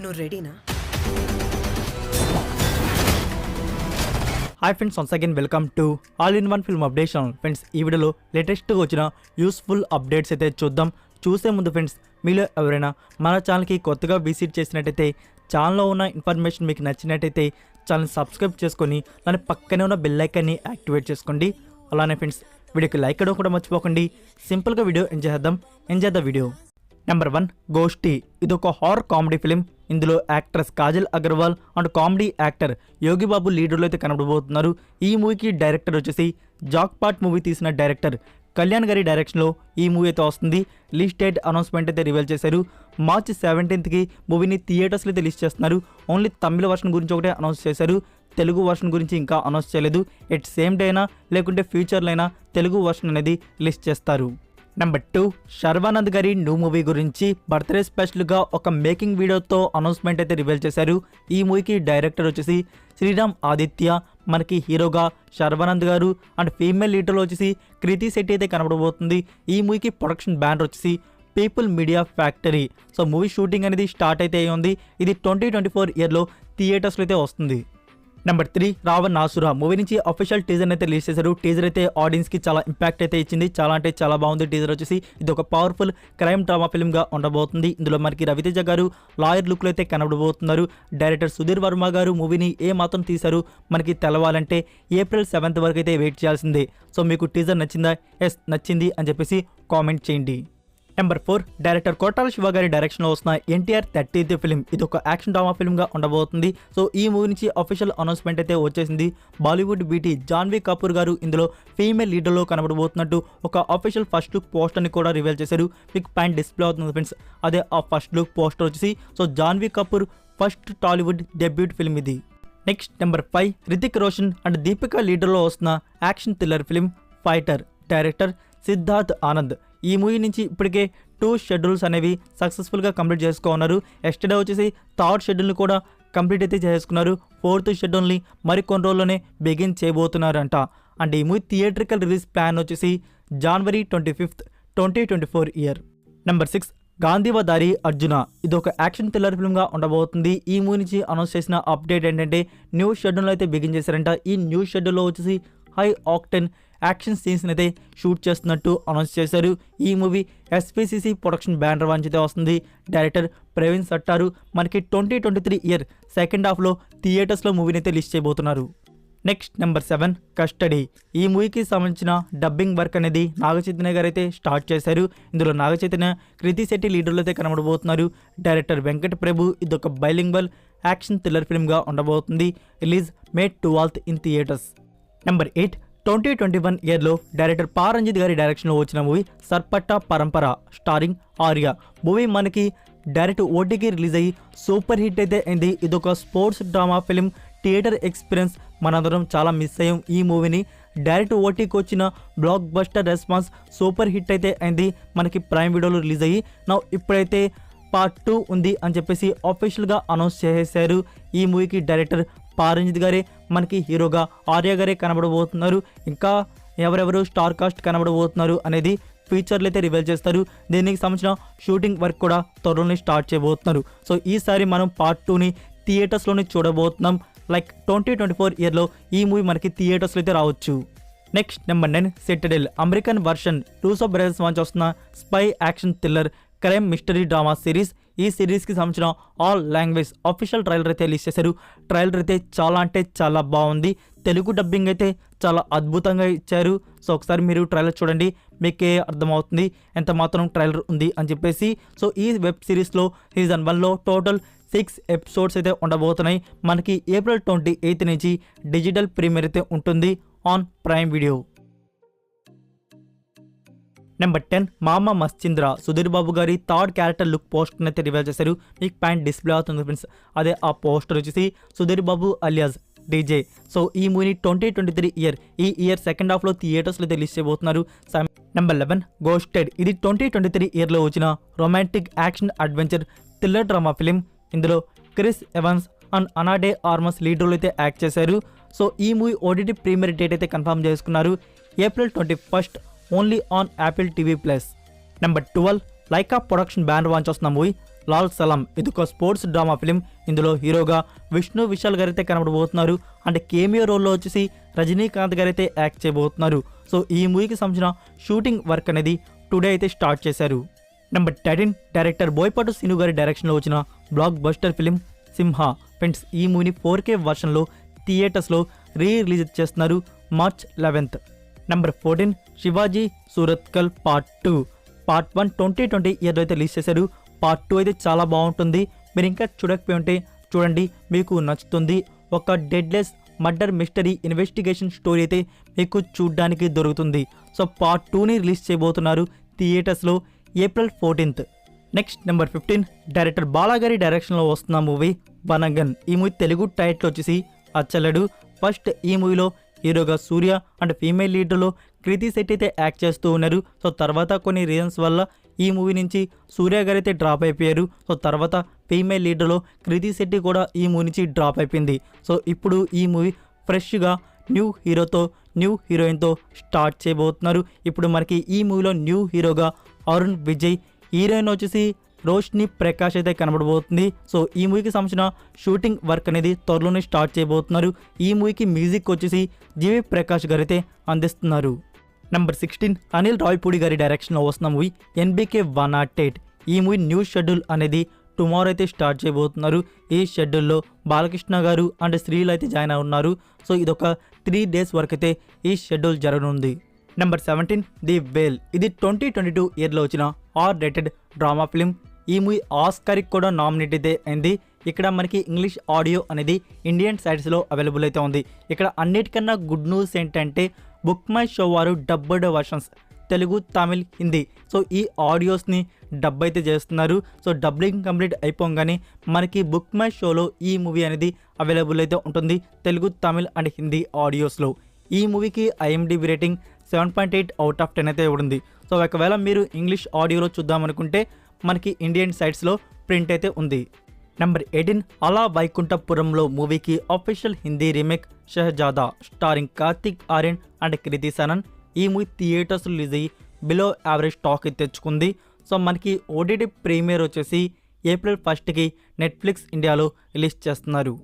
నువ్వు రెడీనా? Hi friends, once again welcome to all in one film update channel. Friends, ఈ వీడియోలో లేటెస్ట్గా వచ్చిన యూస్ఫుల్ అప్డేట్స్ అయితే చూద్దాం. చూసే ముందు ఫ్రెండ్స్, మీలో ఎవరైనా మన ఛానల్కి కొత్తగా విజిట్ చేసినట్టయితే ఛానల్లో ఉన్న ఇన్ఫర్మేషన్ మీకు నచ్చినట్టయితే ఛానల్ సబ్స్క్రైబ్ చేసుకొని దాని పక్కనే ఉన్న బెల్ ఐకాన్ని యాక్టివేట్ చేసుకోండి. అలానే ఫ్రెండ్స్, వీడియోకి లైక్ చేయడం కూడా మర్చిపోకండి. సింపుల్గా video enjoy the video. Number 1, Ghosty. ఇది ఒక హారర్ కామెడీ ఫిలిం. ఇందులో actress Kajal Aggarwal and comedy actor Yogi Babu లీడర్లో అయితే కనబడబోతున్నారు. ఈ మూవీకి డైరెక్టర్ వచ్చేసి జాక్ పాట్ మూవీ తీసిన డైరెక్టర్ కళ్యాణ్ గారి డైరెక్షన్లో ఈ మూవీ అయితే వస్తుంది. రిలీజ్ డేట్ అనౌన్స్మెంట్ అయితే రివీల్ చేశారు. మార్చి 17కి మూవీని థియేటర్స్లో అయితే రిలీజ్ చేస్తున్నారు. ఓన్లీ తమిళ వర్షన్ గురించి ఒకటే అనౌన్స్ చేశారు. తెలుగు వర్షన్ గురించి ఇంకా అనౌన్స్ చేయలేదు. ఎట్ సేమ్ డే అయినా లేకుంటే ఫ్యూచర్లో అయినా తెలుగు వర్షన్ అనేది రిలీజ్ చేస్తారు. నెంబర్ 2, శర్వానంద్ గారి న్యూ మూవీ గురించి బర్త్డే స్పెషల్గా ఒక మేకింగ్ వీడియోతో అనౌన్స్మెంట్ అయితే రివీల్ చేశారు. ఈ మూవీకి డైరెక్టర్ వచ్చేసి శ్రీరామ్ ఆదిత్య, మనకి హీరోగా శర్వానంద్ గారు అండ్ ఫీమేల్ లీడర్లో వచ్చేసి కృతి శెట్టి అయితే కనబడబోతుంది. ఈ మూవీకి ప్రొడక్షన్ బ్యానర్ వచ్చేసి people media factory. So movie shooting అనేది స్టార్ట్ అయితే ఉంది. ఇది 2024 ఇయర్లో థియేటర్స్లో అయితే వస్తుంది. నెంబర్ 3, రావణాసుర మూవీ నుంచి అఫీషియల్ టీజర్ అయితే రిలీజ్ చేశారు. టీజర్ అయితే ఆడియన్స్కి చాలా ఇంపాక్ట్ అయితే ఇచ్చింది. చాలా అంటే చాలా బాగుంది. టీజర్ వచ్చేసి ఇది ఒక పవర్ఫుల్ క్రైమ్ డ్రామా ఫిల్మ్గా ఉండబోతుంది. ఇందులో మనకి రవితేజ గారు లాయర్ లుక్లో అయితే కనబడబోతున్నారు. డైరెక్టర్ సుధీర్ వర్మ గారు మూవీని ఏ మాత్రం తీశారు మనకి తెలవాలంటే April 7th వరకు అయితే వెయిట్ చేయాల్సిందే. సో మీకు టీజర్ నచ్చిందా? ఎస్, నచ్చింది అని చెప్పేసి కామెంట్ చేయండి. నెంబర్ 4, డైరెక్టర్ కోటాల శివ గారి డైరెక్షన్లో వస్తున్న ఎన్టీఆర్ 30th ఫిలిం. ఇది ఒక యాక్షన్ డ్రామా ఫిల్మ్గా ఉండబోతుంది. సో ఈ మూవీ నుంచి అఫీషియల్ అనౌన్స్మెంట్ అయితే వచ్చేసింది. బాలీవుడ్ బ్యూటీ జాన్వీ కపూర్ గారు ఇందులో ఫీమేల్ లీడర్లో కనబడబోతున్నట్టు ఒక అఫీషియల్ ఫస్ట్ లుక్ పోస్టర్ని కూడా రివీల్ చేశారు. మీకు పైన డిస్ప్లే అవుతుంది ఫ్రెండ్స్, అదే ఆ ఫస్ట్ లుక్ పోస్టర్ వచ్చేసి. So Janhvi Kapoor first Tollywood debut film ఇది. Next number 5, Hrithik Roshan and Deepika లీడర్లో వస్తున్న action thriller film fighter. Director Siddharth Anand. ఈ మూవీ నుంచి ఇప్పటికే 2 షెడ్యూల్స్ అనేవి సక్సెస్ఫుల్గా కంప్లీట్ చేసుకున్నారు. ఎస్టర్డే వచ్చేసి 3rd షెడ్యూల్ని కూడా కంప్లీట్ అయితే చేసుకున్నారు. 4th షెడ్యూల్ని మరికొన్ని రోజుల్లోనే బిగిన్ చేయబోతున్నారంట. అండ్ ఈ మూవీ థియేట్రికల్ రిలీజ్ ప్లాన్ వచ్చేసి January 25th, 2024 year. Number 6, Gandeevadhari Arjuna. ఇది ఒక యాక్షన్ థ్రిల్లర్ ఫిల్మ్గా ఉండబోతుంది. ఈ మూవీ నుంచి అనౌన్స్ చేసిన అప్డేట్ ఏంటంటే న్యూ షెడ్యూల్ అయితే బిగిన్ చేశారంట. ఈ న్యూ షెడ్యూల్లో వచ్చేసి హై ఆక్టెన్ యాక్షన్ సీన్స్ అయితే షూట్ చేస్తున్నట్టు అనౌన్స్ చేశారు. ఈ మూవీ SPCC ప్రొడక్షన్ బ్యానర్ వాంచితే వస్తుంది. డైరెక్టర్ ప్రవీణ్ సట్టారు. మనకి 2023 ఇయర్ సెకండ్ హాఫ్లో థియేటర్స్లో మూవీని అయితే లిస్ట్ చేయబోతున్నారు. Next number 7, custody. ఈ మూవీకి సంబంధించిన డబ్బింగ్ వర్క్ అనేది నాగచైతన్య గారు అయితే స్టార్ట్ చేశారు. ఇందులో నాగచైతన్య, కృతి శెట్టి లీడర్లు అయితే కనబడబోతున్నారు. డైరెక్టర్ వెంకట్ ప్రభు. ఇది ఒక బైలింగ్వల్ యాక్షన్ థ్రిల్లర్ ఫిల్మ్గా ఉండబోతుంది. Release May 12th in theatres. Number 8, 2021 ఇయర్లో డైరెక్టర్ పా రంజిత్ గారి డైరెక్షన్లో వచ్చిన మూవీ సర్పట్ట పరంపర స్టారింగ్ ఆర్య. మూవీ మనకి డైరెక్ట్ ఓటీకి రిలీజ్ అయ్యి సూపర్ హిట్ అయితే అయింది. ఇదొక sports drama film. Theatre experience మనందరం చాలా మిస్ అయ్యాం ఈ మూవీని. డైరెక్ట్ ఓటీకి వచ్చిన block buster response super hit అయితే అయింది. మనకి ప్రైమ్ వీడియోలో రిలీజ్ అయ్యి ఇప్పుడైతే Part 2 ఉంది అని చెప్పేసి అఫీషియల్గా అనౌన్స్ చేసేశారు. ఈ మూవీకి డైరెక్టర్ పా రంజిత్ గారే, మనకి హీరోగా ఆర్య గారే కనబడబోతున్నారు. ఇంకా ఎవరెవరు స్టార్ కాస్ట్ కనబడబోతున్నారు అనేది ఫ్యూచర్లో అయితే రివీల్ చేస్తారు. దీనికి సంబంధించిన షూటింగ్ వర్క్ కూడా త్వరలోనే స్టార్ట్ చేయబోతున్నారు. సో ఈసారి మనం Part 2ని థియేటర్స్లోనే చూడబోతున్నాం. లైక్ 2024 ఇయర్లో ఈ మూవీ మనకి థియేటర్స్లో అయితే రావచ్చు. Next number 9, Citadel. American version Russo brothers వాంచి వస్తున్న spy action thriller crime mystery drama series. ఈ సిరీస్కి సంబంధించిన ఆల్ లాంగ్వేజ్ అఫీషియల్ ట్రైలర్ అయితే రిలీజ్ చేశారు. ట్రైలర్ అయితే చాలా అంటే చాలా బాగుంది. తెలుగు డబ్బింగ్ అయితే చాలా అద్భుతంగా ఇచ్చారు. సో ఒకసారి మీరు ట్రైలర్ చూడండి, మీకే అర్థమవుతుంది ఎంత మాత్రం ట్రైలర్ ఉంది అని చెప్పేసి. సో ఈ వెబ్ సిరీస్లో సీజన్ 1లో టోటల్ 6 ఎపిసోడ్స్ అయితే ఉండబోతున్నాయి. మనకి April 28th నుంచి డిజిటల్ ప్రీమియర్ అయితే ఉంటుంది ఆన్ ప్రైమ్ వీడియో. నెంబర్ 10, మామ మశ్చింద్ర. సుధీర్ బాబు గారి 3rd క్యారెక్టర్ లుక్ పోస్టర్ అయితే రివీల్ చేశారు. మీకు పైన డిస్ప్లే అవుతుంది ఫ్రెండ్స్, అదే ఆ పోస్టర్ వచ్చేసి Sudheer Babu alias DJ. So ఈ మూవీని 2023 ఇయర్ ఈ ఇయర్ సెకండ్ హాఫ్లో థియేటర్స్లో అయితే రిలీజ్ చేయబోతున్నారు. Number 11, Ghosted. ఇది 2023 ఇయర్లో వచ్చిన romantic action adventure thriller drama film. ఇందులో Chris Evans and Ana de Armas లీడర్లు అయితే యాక్ట్ చేశారు. సో ఈ మూవీ OTT ప్రీమియర్ డేట్ అయితే కన్ఫర్మ్ చేసుకున్నారు. April 21st only on Apple TV+. Number 12, Lyca production banner వాంచ్ వస్తున్న మూవీ లాల్ సలాం ఇది ఒక స్పోర్ట్స్ డ్రామా ఫిలిం. ఇందులో హీరోగా విష్ణు విశాల్ గారు అయితే కనబడబోతున్నారు. అంటే కేమియో రోల్లో వచ్చేసి రజనీకాంత్ గారు అయితే యాక్ట్ చేయబోతున్నారు. సో ఈ మూవీకి సంబంధించిన షూటింగ్ వర్క్ అనేది టుడే అయితే స్టార్ట్ చేశారు. నెంబర్ 13 డైరెక్టర్ బోయపాటి శ్రీను గారి డైరెక్షన్లో వచ్చిన బ్లాక్ బస్టర్ ఫిలిం సింహ. ఫ్రెండ్స్ ఈ మూవీని 4K వర్షన్లో థియేటర్స్లో రిలీజ్ చేస్తున్నారు March 11th. Number 14 Shivaji Surathkal part 2. Part 1 2020 ఇయర్లో అయితే రిలీజ్ చేశారు. పార్ట్ 2 అయితే చాలా బాగుంటుంది. మీరు ఇంకా చూడకపోయి ఉంటే చూడండి, మీకు నచ్చుతుంది. ఒక డెడ్లెస్ మర్డర్ మిస్టరీ ఇన్వెస్టిగేషన్ స్టోరీ అయితే మీకు చూడ్డానికి దొరుకుతుంది. సో పార్ట్ 2ని రిలీజ్ చేయబోతున్నారు థియేటర్స్లో April 14th. Next number 15 director బాలాగారి డైరెక్షన్లో వస్తున్న మూవీ వనంగన్. ఈ మూవీ తెలుగు టైటిల్ వచ్చేసి అచ్చలడు. ఫస్ట్ ఈ మూవీలో హీరోగా సూర్య అండ్ ఫీమేల్ లీడర్లో కృతి శెట్టి అయితే యాక్ట్ చేస్తూ ఉన్నారు. సో తర్వాత కొన్ని రీజన్స్ వల్ల ఈ మూవీ నుంచి సూర్య గారు అయితే డ్రాప్ అయిపోయారు. సో తర్వాత ఫీమేల్ లీడర్లో కృతి శెట్టి కూడా ఈ మూవీ నుంచి డ్రాప్ అయిపోయింది. సో ఇప్పుడు ఈ మూవీ ఫ్రెష్గా న్యూ హీరోతో న్యూ హీరోయిన్తో స్టార్ట్ చేయబోతున్నారు. ఇప్పుడు మనకి ఈ మూవీలో న్యూ హీరోగా అరుణ్ విజయ్, హీరోయిన్ వచ్చేసి రోష్ని ప్రకాష్ అయితే కనబడబోతుంది. సో ఈ మూవీకి సంబంధించిన షూటింగ్ వర్క్ అనేది త్వరలోనే స్టార్ట్ చేయబోతున్నారు. ఈ మూవీకి మ్యూజిక్ వచ్చేసి జీవి ప్రకాష్ గారు అయితే అందిస్తున్నారు. నెంబర్ 16 అనిల్ రావిపూడి గారి డైరెక్షన్లో వస్తున్న మూవీ NBK 108. ఈ మూవీ న్యూ షెడ్యూల్ అనేది టుమారో అయితే స్టార్ట్ చేయబోతున్నారు. ఈ షెడ్యూల్లో బాలకృష్ణ గారు అండ్ శ్రీలు అయితే జాయిన్ అవుతున్నారు. సో ఇదొక 3 days వరకు అయితే ఈ షెడ్యూల్ జరగనుంది. నెంబర్ 17 ది వేల్. ఇది 2022 ఇయర్లో వచ్చిన R-rated డ్రామా ఫిలిం. ఈ మూవీ ఆస్కార్కి కూడా నామినేట్ అయితే అయింది. ఇక్కడ మనకి ఇంగ్లీష్ ఆడియో అనేది ఇండియన్ సైట్స్లో అవైలబుల్ అయితే ఉంది. ఇక్కడ అన్నిటికన్నా గుడ్ న్యూస్ ఏంటంటే బుక్ మై షో వారు డబ్బర్డ్ వర్షన్స్ తెలుగు, తమిళ్, హిందీ సో ఈ ఆడియోస్ని డబ్ అయితే చేస్తున్నారు. సో డబ్బింగ్ కంప్లీట్ అయిపోగానే మనకి బుక్ మై షోలో ఈ మూవీ అనేది అవైలబుల్ అయితే ఉంటుంది తెలుగు, తమిళ్ అండ్ హిందీ ఆడియోస్లో. ఈ మూవీకి IMDb రేటింగ్ 7.8 out of 10 అయితే ఇవ్వడింది. సో ఒకవేళ మీరు ఇంగ్లీష్ ఆడియోలో చూద్దామనుకుంటే మనకి ఇండియన్ సైట్స్లో ప్రింట్ అయితే ఉంది. నెంబర్ 18 అలా వైకుంఠపురంలో మూవీకి official Hindi remake Shehzada starring Kartik Aaryan and Kriti Sanon. ఈ మూవీ థియేటర్స్ రిలీజ్ అయ్యి బిలో యావరేజ్ టాక్ తెచ్చుకుంది. సో మనకి OTT ప్రీమియర్ వచ్చేసి April 1st నెట్ఫ్లిక్స్ ఇండియాలో రిలీజ్ చేస్తున్నారు.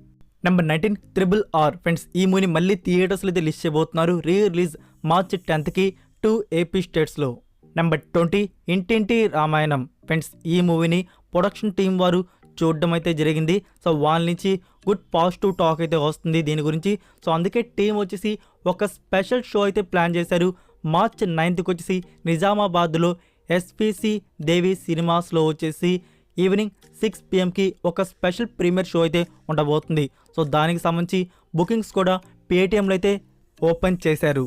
Number 19 RRR. ఫ్రెండ్స్ ఈ మూవీని మళ్ళీ థియేటర్స్లో అయితే రిలీజ్ చేయబోతున్నారు. రిలీజ్ March 10th 2 AP స్టేట్స్లో. నెంబర్ 20 ఇంటింటి రామాయణం. ఫ్రెండ్స్ ఈ మూవీని ప్రొడక్షన్ టీం వారు చూడడం అయితే జరిగింది. సో వాళ్ళ నుంచి గుడ్ పాజిటివ్ టాక్ అయితే వస్తుంది దీని గురించి. సో అందుకే టీం వచ్చేసి ఒక స్పెషల్ షో అయితే ప్లాన్ చేశారు. March 9th వచ్చేసి నిజామాబాద్లో SPC దేవి సినిమాస్లో వచ్చేసి ఈవినింగ్ 6 PM ఒక స్పెషల్ ప్రీమియర్ షో అయితే ఉండబోతుంది. సో దానికి సంబంధించి బుకింగ్స్ కూడా పేటిఎంలో అయితే ఓపెన్ చేశారు.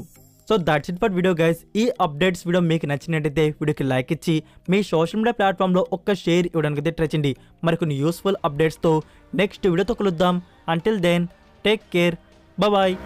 So that's it for video guys. ఈ అప్డేట్స్ వీడియో మీకు నచ్చినట్టయితే వీడియోకి లైక్ ఇచ్చి మీ సోషల్ మీడియా ప్లాట్ఫామ్లో ఒక్క షేర్ ఇవ్వడానికి అయితే ట్రై చేయండి. మరికొన్ని యూస్ఫుల్ అప్డేట్స్తో నెక్స్ట్ వీడియోతో కలుద్దాం. Until then take care, bye.